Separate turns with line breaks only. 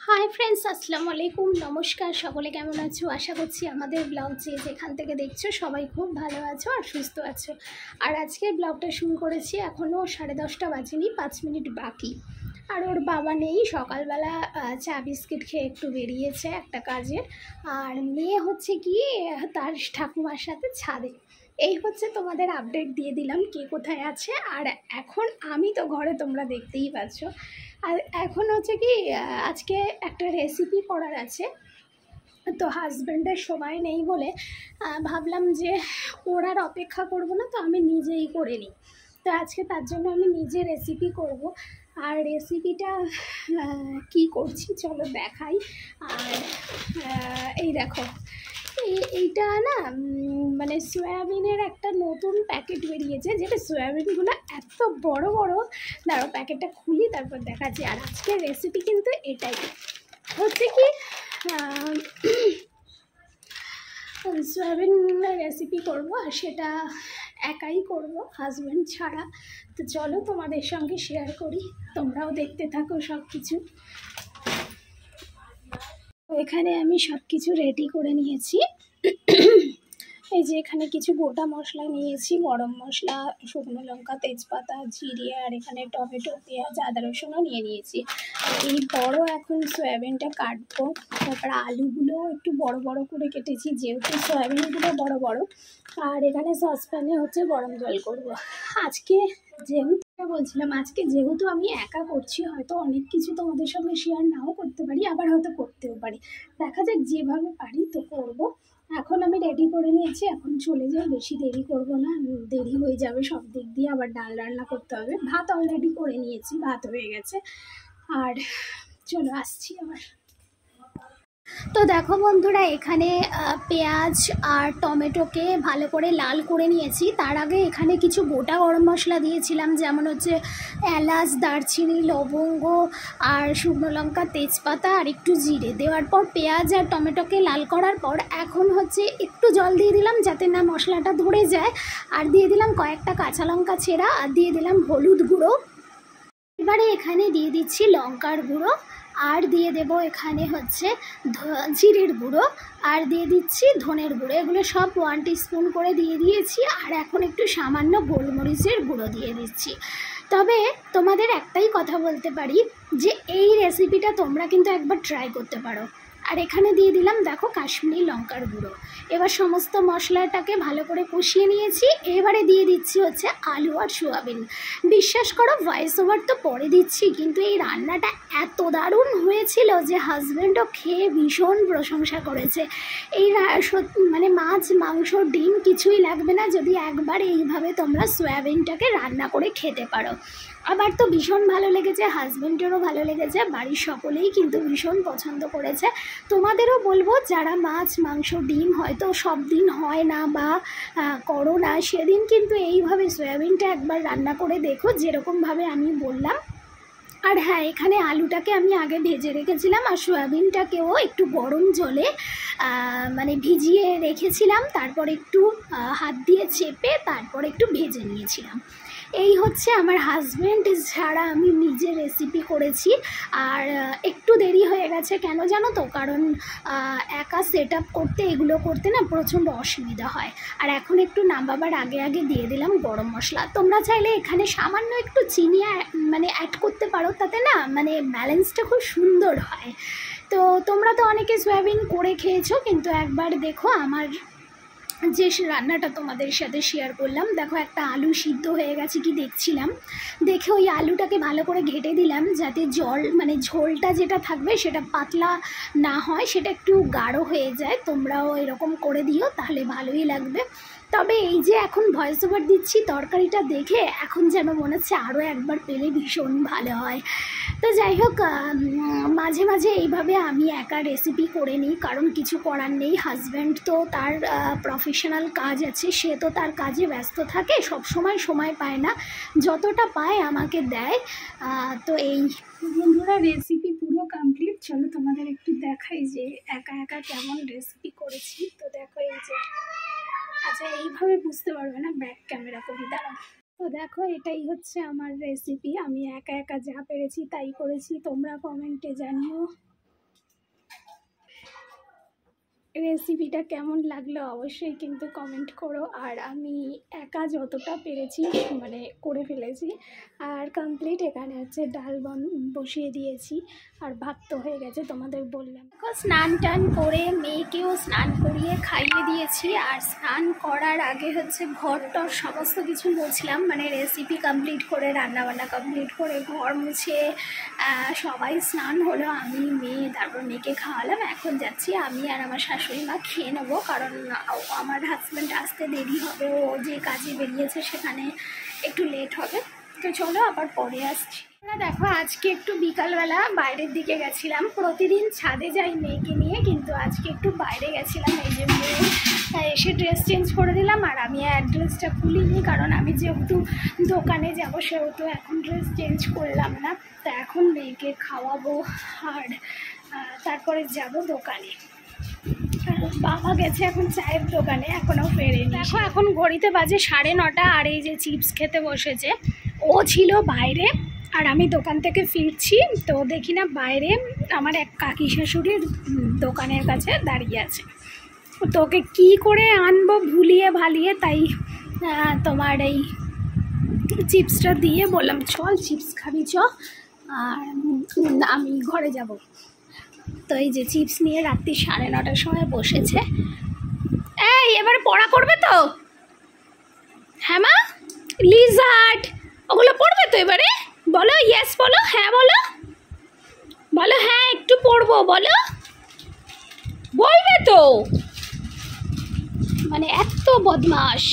Hi friends, আসসালামু আলাইকুম। নমস্কার, সকলে কেমন আছো? আশা করছি আমাদের ব্লগ যেখান থেকে দেখছো সবাই খুব ভালো আছো আর সুস্থ আছো। আর আজকের ব্লগটা শুরু করেছি, এখনও 10:30 বাজেনি, 5 মিনিট বাকি। আর ওর বাবা নেই, সকালবেলা চা বিস্কিট খেয়ে একটু বেরিয়েছে একটা কাজে। আর মেয়ে হচ্ছে কি তার ঠাকুমার সাথে ছাদে। এই হচ্ছে তোমাদের আপডেট দিয়ে দিলাম কে কোথায় আছে। আর এখন আমি তো ঘরে, তোমরা দেখতেই পাচ্ছ। আর এখন হচ্ছে কি আজকে একটা রেসিপি করার আছে, তো হাজব্যান্ডের সময় নেই বলে ভাবলাম যে ওর আর অপেক্ষা করবো না, তো আমি নিজেই করে নিই। তো আজকে তার জন্য আমি নিজে রেসিপি করব। আর রেসিপিটা কি করছি চলো দেখাই। আর এই দেখো, এইটা না মানে সয়াবিনের একটা নতুন প্যাকেট বেরিয়েছে, যেটা সয়াবিনগুলো এত বড় বড়। দাঁড়ো প্যাকেটটা খুলি, তারপর দেখাচ্ছি। আর আজকের রেসিপি কিন্তু এটাই হচ্ছে কি সয়াবিনের রেসিপি করব, আর সেটা একাই করব, হাজব্যান্ড ছাড়া। তো চলো তোমাদের সঙ্গে শেয়ার করি, তোমরাও দেখতে থাকো সব কিছু। এখানে আমি সব কিছু রেডি করে নিয়েছি। এই যে এখানে কিছু গোটা মশলা নিয়েছি, গরম মশলা, শুকনো লঙ্কা, তেজপাতা, জিরে, আর এখানে টমেটো, পেঁয়াজ, আদা রসুনও নিয়ে নিয়েছি। এই বড় এখন সয়াবিনটা কাটবো। তারপর আলুগুলো একটু বড় বড় করে কেটেছি, যেহেতু সয়াবিনগুলো বড় বড়। আর এখানে সসপ্যানে হচ্ছে গরম জল করব। আজকে যেহেতু বলছিলাম, আজকে যেহেতু আমি একা করছি, হয়তো অনেক কিছু তোমাদের সঙ্গে শেয়ার নাও করতে পারি, আবার হয়তো করতেও পারি। দেখা যাক, যেভাবে পারি তো করব। এখন আমি রেডি করে নিয়েছি, এখন চলে যাই, বেশি দেরি করব না, দেরি হয়ে যাবে সব দিক দিয়ে। আবার ডাল রান্না করতে হবে, ভাত অলরেডি করে নিয়েছি, ভাত হয়ে গেছে। আর চলো আসছি আবার। তো দেখো বন্ধুরা, এখানে পেঁয়াজ আর টমেটোকে ভালো করে লাল করে নিয়েছি। তার আগে এখানে কিছু গোটা গরম মশলা দিয়েছিলাম, যেমন হচ্ছে এলাচ, দারচিনি, লবঙ্গ, আর শুকনো লঙ্কা, তেজপাতা, আর একটু জিরে। দেওয়ার পর পেঁয়াজ আর টমেটোকে লাল করার পর এখন হচ্ছে একটু জল দিয়ে দিলাম, যাতে না মশলাটা ধরে যায়। আর দিয়ে দিলাম কয়েকটা কাঁচা লঙ্কা ছেঁড়া, আর দিয়ে দিলাম হলুদ গুঁড়ো। এবারে এখানে দিয়ে দিচ্ছি লঙ্কার গুঁড়ো, আর দিয়ে দেব এখানে হচ্ছে জিরের গুঁড়ো, আর দিয়ে দিচ্ছি ধনের গুঁড়ো। এগুলো সব 1 টিস্পুন করে দিয়ে দিয়েছি। আর এখন একটু সামান্য গোলমরিচের গুঁড়ো দিয়ে দিচ্ছি। তবে তোমাদের একটাই কথা বলতে পারি, যে এই রেসিপিটা তোমরা কিন্তু একবার ট্রাই করতে পারো। আর এখানে দিয়ে দিলাম দেখো কাশ্মীরি লঙ্কার গুঁড়ো। এবার সমস্ত মশলাটাকে ভালো করে কষিয়ে নিয়েছি। এবারে দিয়ে দিচ্ছি হচ্ছে আলু আর সোয়াবিন। বিশ্বাস করো, ভয়েস ওভার তো পরে দিচ্ছি, কিন্তু এই রান্নাটা এত দারুণ হয়েছিল যে হাজব্যান্ডও খেয়ে ভীষণ প্রশংসা করেছে। এই মানে মাছ, মাংস, ডিম কিছুই লাগবে না যদি একবার এইভাবে তোমরা সয়াবিনটাকে রান্না করে খেতে পারো। আমার তো ভীষণ ভালো লেগেছে, হাজব্যান্ডেরও ভালো লেগেছে, বাড়ির সকলেই কিন্তু ভীষণ পছন্দ করেছে। তোমাদেরও বলবো, যারা মাছ, মাংস, ডিম হয়তো সব দিন হয় না বা করো না, সেদিন কিন্তু এইভাবে সয়াবিনটা একবার রান্না করে দেখো, যেরকমভাবে আমি বললাম। আর হ্যাঁ, এখানে আলুটাকে আমি আগে ভেজে রেখেছিলাম, আর সয়াবিনটাকেও একটু গরম জলে মানে ভিজিয়ে রেখেছিলাম। তারপর একটু হাত দিয়ে চেপে তারপর একটু ভেজে নিয়েছিলাম। এই হচ্ছে আমার হাজব্যান্ড ছাড়া আমি নিজে রেসিপি করেছি। আর একটু দেরি হয়ে গেছে, কেন জানো তো? কারণ একা সেট আপ করতে, এগুলো করতে না প্রচণ্ড অসুবিধা হয়। আর এখন একটু নামাবার আগে আগে দিয়ে দিলাম গরম মশলা। তোমরা চাইলে এখানে সামান্য একটু চিনি মানে অ্যাড করতে পারো, তাতে না মানে ব্যালেন্সটা খুব সুন্দর হয়। তো তোমরা তো অনেকে সয়াবিন করে খেয়েছো, কিন্তু একবার দেখো আমার যে রান্নাটা তোমাদের সাথে শেয়ার করলাম। দেখো, একটা আলু সিদ্ধ হয়ে গেছে কি দেখছিলাম, দেখে ওই আলুটাকে ভালো করে ঘেটে দিলাম, যাতে জল মানে ঝোলটা যেটা থাকবে সেটা পাতলা না হয়, সেটা একটু গাঢ় হয়ে যায়। তোমরাও এরকম করে দিও, তাহলে ভালোই লাগবে। তবে এই যে এখন ভয়েস ওভার দিচ্ছি, তরকারিটা দেখে এখন যেন মনে হচ্ছে আরও একবার পেলে ভীষণ ভালো হয়। তো যাই হোক, মাঝে মাঝে এইভাবে আমি একা রেসিপি করে নিই, কারণ কিছু করার নেই। হাজব্যান্ড তো তার প্রফেশনাল কাজ আছে, সে তো তার কাজে ব্যস্ত থাকে, সব সময় পায় না, যতটা পায় আমাকে দেয়। তো এই বন্ধুরা, রেসিপি পুরো কমপ্লিট। চলো তোমাদের একটু দেখাই যে একা একা কেমন রেসিপি করেছি। তো দেখো, এই যে আচ্ছা, এইভাবে বুঝতে পারবে না, ব্যাক ক্যামেরা করি, দাঁড়াও। তো দেখো, এটাই হচ্ছে আমার রেসিপি। আমি একা একা যা পেরেছি তাই করেছি, তোমরা কমেন্টে জানিও। রেসিপিটা কেমন লাগলো অবশ্যই কিন্তু কমেন্ট করো। আর আমি একা যতটা পেরেছি মানে করে ফেলেছি। আর কমপ্লিট এখানে হচ্ছে ডাল বসিয়ে দিয়েছি, আর ভাত তো হয়ে গেছে তোমাদের বললাম। স্নান টান করে মেয়েকেও স্নান করিয়ে খাইয়ে দিয়েছি। আর স্নান করার আগে হচ্ছে ঘরটর সমস্ত কিছু মুছলাম, মানে রেসিপি কমপ্লিট করে রান্নাবান্না কমপ্লিট করে ঘর মুছে সবাই স্নান হলো, আমি মেয়ে, তারপর মেয়েকে খাওয়ালাম। এখন যাচ্ছি আমি আর আমার শাশুড়ি মা খেয়ে নেবো, কারণ আমার হাজব্যান্ড আসতে দেরি হবে, ও যে কাজে বেরিয়েছে সেখানে একটু লেট হবে। তো চলো আবার পরে আসছি। দেখো আজকে একটু বিকালবেলা বাইরের দিকে গেছিলাম, প্রতিদিন ছাদে যাই মেয়েকে নিয়ে, কিন্তু আজকে একটু বাইরে গেছিলাম। এই যে মেয়ে এসে ড্রেস চেঞ্জ করে দিলাম, আর আমি ড্রেসটা খুলিনি, কারণ আমি যেহেতু দোকানে যাব সেহেতু এখন ড্রেস চেঞ্জ করলাম না। তো এখন মেয়েকে খাওয়াবো আর তারপরে যাব দোকানে। বাবা গেছে এখন চায়ের দোকানে, এখনও ফেরেনি। দেখো এখন ঘড়িতে বাজে 9:30, আর এই যে চিপস খেতে বসেছে। ও ছিল বাইরে আর আমি দোকান থেকে ফিরছি, তো দেখি না বাইরে আমার এক কাকি শাশুড়ির দোকানের কাছে দাঁড়িয়ে আছে। তোকে কি করে আনবো ভুলিয়ে ভালিয়ে, তাই তোমার এই চিপসটা দিয়ে বললাম চল চিপস খাবি চ, আর আমি ঘরে যাব। তো এই যে চিপস নিয়ে রাত্রি 9:30টার সময় বসেছে। এই এবারে পড়া করবে তো? হ্যাঁ মা, লিজার্ড ওগুলো পড়বে তো এবারে? বলো ইয়েস, বলো হ্যাঁ, বলো বলো হ্যাঁ একটু পড়বো, বলো বলবে তো, মানে এত বদমাশ।